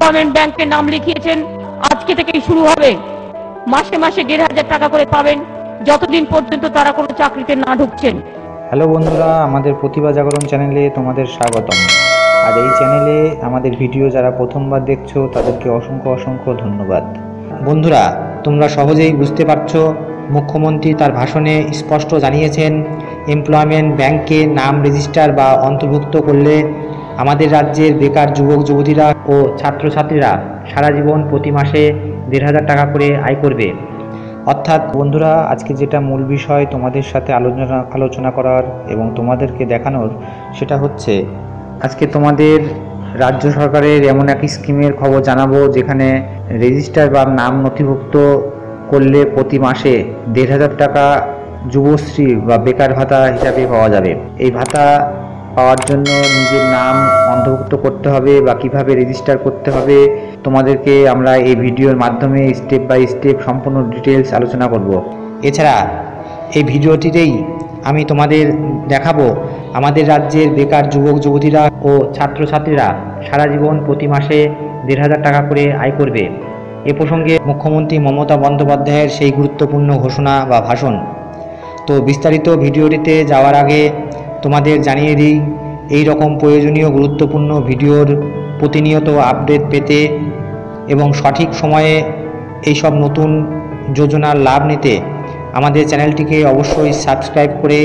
Employment ব্যাংকে নাম লিখিয়েছেন, আজকে থেকেই শুরু হবে। মাসে মাসে 1,500 টাকা করে পাবেন যতদিন পর্যন্ত তারা কোনো চাকরিতে না ঢুকছেন। হ্যালো বন্ধুরা, আমাদের প্রতিভা জাগরণ চ্যানেলে তোমাদের স্বাগতম। আর এই চ্যানেলে আমাদের ভিডিও যারা প্রথমবার দেখছো তাদেরকে অসংখ্য অসংখ্য ধন্যবাদ। বন্ধুরা, তোমরা সহজেই বুঝতে পারছো, মুখ্যমন্ত্রী তার ভাষণে স্পষ্ট জানিয়েছেন এমপ্লয়মেন্ট ব্যাংকে নাম রেজিস্টার বা অন্তর্ভুক্ত করলে আমাদের রাজ্যের বেকার যুবক যুবতীরা ও ছাত্রছাত্রীরা সারা জীবন প্রতি মাসে 1,500 টাকা করে আয় করবে। অর্থাৎ বন্ধুরা, আজকে যেটা মূল বিষয় তোমাদের সাথে আলোচনা করার এবং তোমাদেরকে দেখানোর, সেটা হচ্ছে আজকে তোমাদের রাজ্য সরকারের এমন এক স্কিমের খবর জানাবো যেখানে রেজিস্টার বা নাম নথিভুক্ত করলে প্রতি মাসে 1,500 টাকা যুবশ্রী বা বেকার ভাতা হিসাবে পাওয়া যাবে। এই ভাতা পাওয়ার জন্য নিজের নাম অন্তর্ভুক্ত করতে হবে বা কিভাবে রেজিস্টার করতে হবে তোমাদেরকে আমরা এই ভিডিওর মাধ্যমে স্টেপ বাই স্টেপ সম্পূর্ণ ডিটেলস আলোচনা করব। এছাড়া এই ভিডিওটিতেই আমি তোমাদের দেখাবো আমাদের রাজ্যের বেকার যুবক যুবতীরা ও ছাত্রছাত্রীরা সারা জীবন প্রতি মাসে 1,500 টাকা করে আয় করবে। এ প্রসঙ্গে মুখ্যমন্ত্রী মমতা বন্দ্যোপাধ্যায়ের সেই গুরুত্বপূর্ণ ঘোষণা বা ভাষণ। তো বিস্তারিত ভিডিওটিতে যাওয়ার আগে তোমাদের জানিয়ে দিই, এই রকম প্রয়োজনীয় গুরুত্বপূর্ণ ভিডিওর প্রতিনিয়ত আপডেট পেতে এবং সঠিক সময়ে এইসব নতুন যোজনার লাভ নিতে আমাদের চ্যানেলটিকে অবশ্যই সাবস্ক্রাইব করে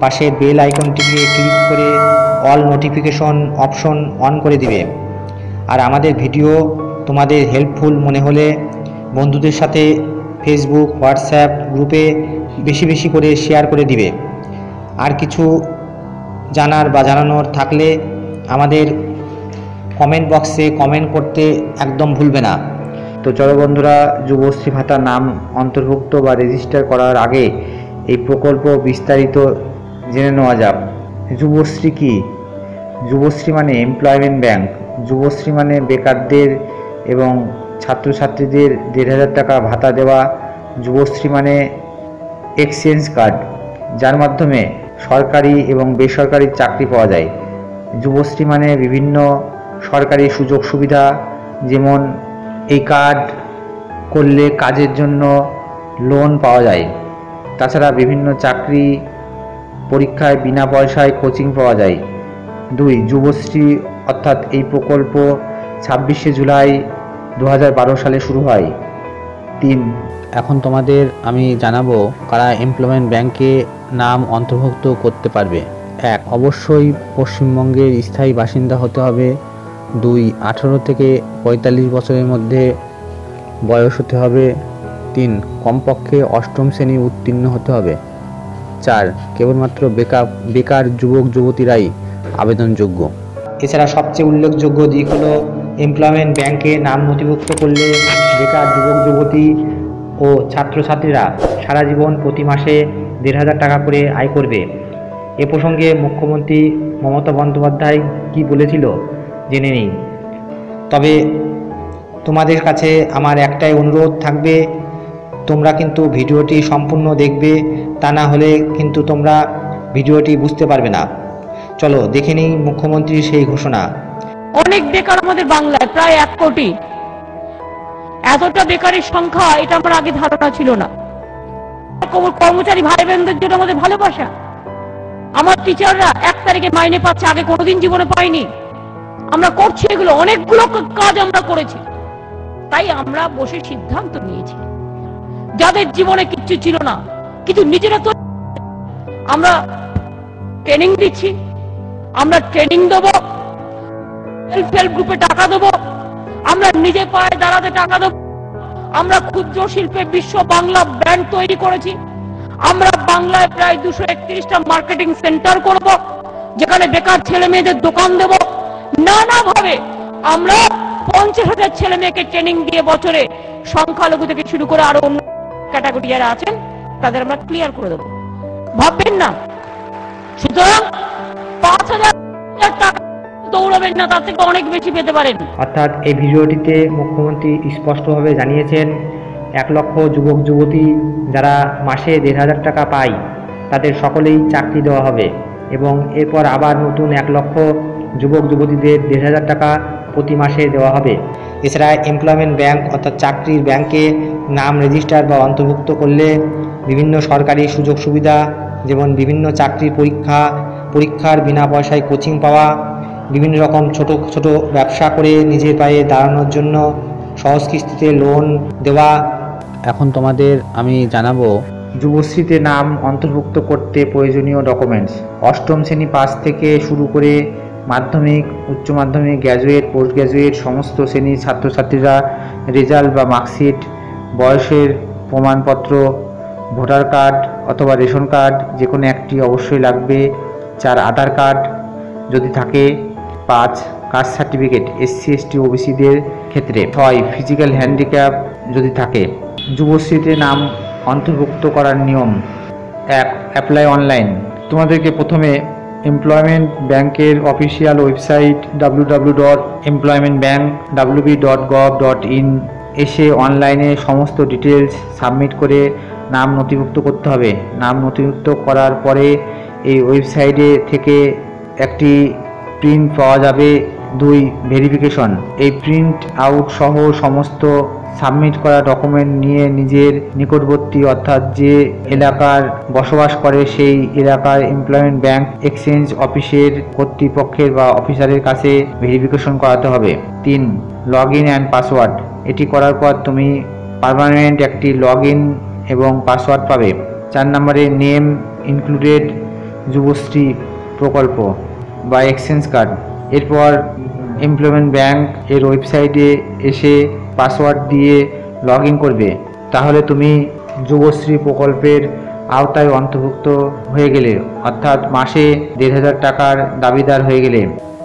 পাশের বেল আইকনটিকে ক্লিক করে অল নোটিফিকেশন অপশন অন করে দিবে। আর আমাদের ভিডিও তোমাদের হেল্পফুল মনে হলে বন্ধুদের সাথে ফেসবুক হোয়াটসঅ্যাপ গ্রুপে বেশি বেশি করে শেয়ার করে দিবে। আর কিছু জানার বা জানানোর থাকলে আমাদের কমেন্ট বক্সে কমেন্ট করতে একদম ভুলবে না। তো চলো বন্ধুরা, যুবশ্রী ভাতা নাম অন্তর্ভুক্ত বা রেজিস্টার করার আগে এই প্রকল্প বিস্তারিত জেনে নেওয়া যাক। যুবশ্রী কি? যুবশ্রী মানে এমপ্লয়মেন্ট ব্যাংক। যুবশ্রী মানে বেকারদের এবং ছাত্রছাত্রীদের 1,500 টাকা ভাতা দেওয়া। যুবশ্রী মানে এক্সচেঞ্জ কার্ড, যার মাধ্যমে সরকারি এবং বেসরকারি চাকরি পাওয়া যায়। যুবশ্রী মানে বিভিন্ন সরকারি সুযোগ সুবিধা, যেমন এই কার্ড করলে কাজের জন্য লোন পাওয়া যায়। তাছাড়া বিভিন্ন চাকরি পরীক্ষায় বিনা পয়সায় কোচিং পাওয়া যায়। 2. যুবশ্রী অর্থাৎ এই প্রকল্প 26শে জুলাই 2012 সালে শুরু হয়। 3. এখন তোমাদের আমি জানাবো কারা এমপ্লয়মেন্ট ব্যাংকে নাম অন্তর্ভুক্ত করতে পারবে। 1. অবশ্যই পশ্চিমবঙ্গের স্থায়ী বাসিন্দা হতে হবে। 2. 18 থেকে 45 বছরের মধ্যে বয়স হতে হবে। 3. কমপক্ষে 8ম শ্রেণী উত্তীর্ণ হতে হবে। 4. কেবলমাত্র বেকার যুবক যুবতীরাই আবেদনযোগ্য। এছাড়া সবচেয়ে উল্লেখযোগ্য দিক হলো এমপ্লয়মেন্ট ব্যাংকে নাম নথিভুক্ত করলে বেকার যুবক যুবতী ও ছাত্রছাত্রীরা সারা জীবন প্রতি মাসে 1,500 টাকা করে আয় করবে। এ প্রসঙ্গে মুখ্যমন্ত্রী মমতা বন্দ্যোপাধ্যায় কি বলেছিল জেনে নিই। তবে তোমাদের কাছে আমার একটাই অনুরোধ থাকবে, তোমরা কিন্তু ভিডিওটি সম্পূর্ণ দেখবে, তা না হলে কিন্তু তোমরা ভিডিওটি বুঝতে পারবে না। চলো দেখে নিই মুখ্যমন্ত্রীর সেই ঘোষণা। অনেক বেকার আমাদের বাংলায়, প্রায় 1 কোটি। এতটা বেকারের সংখ্যা এটা আমার আগে ধারণা ছিল না। কর্মচারী ভাই বোনদের জন্য আমাদের ভালোবাসা। আমার টিচাররা 1 তারিখে মাইনে পাচ্ছে, আগে কোনোদিন জীবনে পাইনি। আমরা করছি এগুলো, অনেকগুলো কাজ আমরা করেছি। তাই আমরা বসে সিদ্ধান্ত নিয়েছি, যাদের জীবনে কিচ্ছু ছিল না কিন্তু নিজেরা তো আমরা ট্রেনিং দিচ্ছি, আমরা ট্রেনিং দেবো, সেলফ হেল্প গ্রুপে টাকা দেবো, আমরা নিজে পায়ে দাঁড়াতে টাকা দেবো। আমরা ক্ষুদ্র শিল্পে বিশ্ব বাংলা ব্র্যান্ড তৈরি করেছি। আমরা বাংলায় প্রায় 231টা মার্কেটিং সেন্টার করব, যেখানে বেকার ছেলে মেয়েদের দোকান দেব। নানাভাবে আমরা 50,000 ছেলে মেয়েকে ট্রেনিং দিয়ে বছরে সংখ্যালঘু থেকে শুরু করে আরো অন্য ক্যাটাগরি যারা আছেন তাদের আমরা ক্লিয়ার করে দেবো। ভাববেন না। সুতরাং 5,000 টাকা দৌড়াবেন না, তার থেকে অনেক বেশি পেতে পারেন। অর্থাৎ এই ভিডিওটিতে মুখ্যমন্ত্রী স্পষ্টভাবে জানিয়েছেন 1 লক্ষ যুবক যুবতী যারা মাসে 1,500 টাকা পায় তাদের সকলেই চাকরি দেওয়া হবে এবং এরপর আবার নতুন 1 লক্ষ যুবক যুবতীদের 1,500 টাকা প্রতি মাসে দেওয়া হবে। এছাড়া এমপ্লয়মেন্ট ব্যাংক অর্থাৎ চাকরির ব্যাংকে নাম রেজিস্টার বা অন্তর্ভুক্ত করলে বিভিন্ন সরকারি সুযোগ সুবিধা, যেমন বিভিন্ন চাকরির পরীক্ষার বিনা পয়সায় কোচিং পাওয়া, বিভিন্ন রকম ছোট ছোট ব্যবসা করে নিজের পায়ে দাঁড়ানোর জন্য সহজ কিস্তিতে লোন দেওয়া। এখন তোমাদের আমি জানাবো যুবশ্রীতে নাম অন্তর্ভুক্ত করতে প্রয়োজনীয় ডকুমেন্টস। অষ্টম শ্রেণী পাস থেকে শুরু করে মাধ্যমিক, উচ্চ মাধ্যমিক, গ্র্যাজুয়েট, পোস্ট গ্র্যাজুয়েট সমস্ত শ্রেণীর ছাত্রছাত্রীরা রেজাল্ট বা মার্কশিট, বয়সের প্রমাণপত্র, ভোটার কার্ড অথবা রেশন কার্ড যে কোনো একটি অবশ্যই লাগবে। 4 আধার কার্ড যদি থাকে। 5 কাস্ট সার্টিফিকেট এসসি এসটি ওবিসিদের ক্ষেত্রে। 6 ফিজিক্যাল হ্যান্ডিক্যাপ যদি থাকে। যুবশ্রীতে নাম অন্তর্ভুক্ত করার নিয়ম। 1 অ্যাপ্লাই অনলাইন। তোমাদেরকে প্রথমে এমপ্লয়মেন্ট ব্যাংকের অফিসিয়াল ওয়েবসাইট www.employmentbank.wb.gov.in এসে অনলাইনে সমস্ত ডিটেলস সাবমিট করে নাম নথিভুক্ত করতে হবে। নাম নথিভুক্ত করার পরে এই ওয়েবসাইটে থেকে একটি প্রিন্ট পাওয়া যাবে। 2 ভেরিফিকেশন। এই প্রিন্ট আউট সহ সমস্ত সাবমিট করা ডকুমেন্ট নিয়ে নিজের নিকটবর্তী অর্থাৎ যে এলাকার বসবাস করে সেই এলাকার এমপ্লয়মেন্ট ব্যাংক এক্সচেঞ্জ অফিসের কর্তৃপক্ষের বা অফিসারের কাছে ভেরিফিকেশন করাতে হবে। 3 লগ ইন অ্যান্ড পাসওয়ার্ড। এটি করার পর তুমি পার্মানেন্ট একটি লগ ইন এবং পাসওয়ার্ড পাবে। 4 নম্বরে নেম ইনক্লুডেড যুবশ্রী প্রকল্প বা এক্সচেঞ্জ কার্ড। এরপর এমপ্লয়মেন্ট ব্যাংক এর ওয়েবসাইটে এসে পাসওয়ার্ড দিয়ে লগ ইন করবে। তাহলে তুমি যুবশ্রী প্রকল্পের আওতায় অন্তর্ভুক্ত হয়ে গেলে, অর্থাৎ মাসে 1,500 টাকার দাবিদার হয়ে গেলে।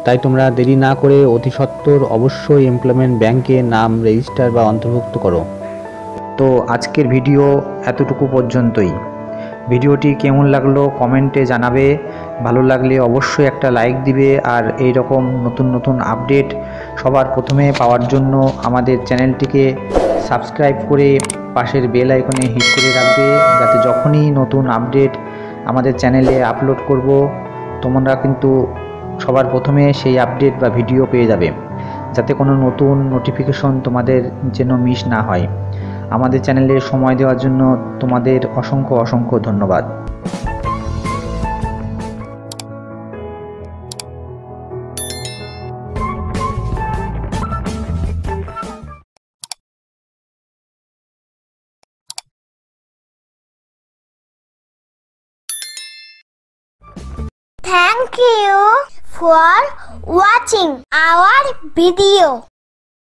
তাই তোমরা দেরি না করে অতি সত্বর অবশ্যই এমপ্লয়মেন্ট ব্যাংকে নাম রেজিস্টার বা অন্তর্ভুক্ত করো। তো আজকের ভিডিও এতটুকু পর্যন্তই। ভিডিওটি কেমন লাগলো কমেন্টে জানাবে। ভালো লাগলে অবশ্যই একটা লাইক দিবে। আর এই রকম নতুন নতুন আপডেট সবার প্রথমে পাওয়ার জন্য আমাদের চ্যানেলটিকে সাবস্ক্রাইব করে পাশের বেল আইকনে হিট করে রাখবে, যাতে যখনই নতুন আপডেট আমাদের চ্যানেলে আপলোড করব তোমরা কিন্তু সবার প্রথমে সেই আপডেট বা ভিডিও পেয়ে যাবে, যাতে কোনো নতুন নোটিফিকেশন তোমাদের যেন মিস না হয়। আমাদের চ্যানেলে সময় দেওয়ার জন্য তোমাদের অসংখ্য অসংখ্য ধন্যবাদ। Thank you for watching our video.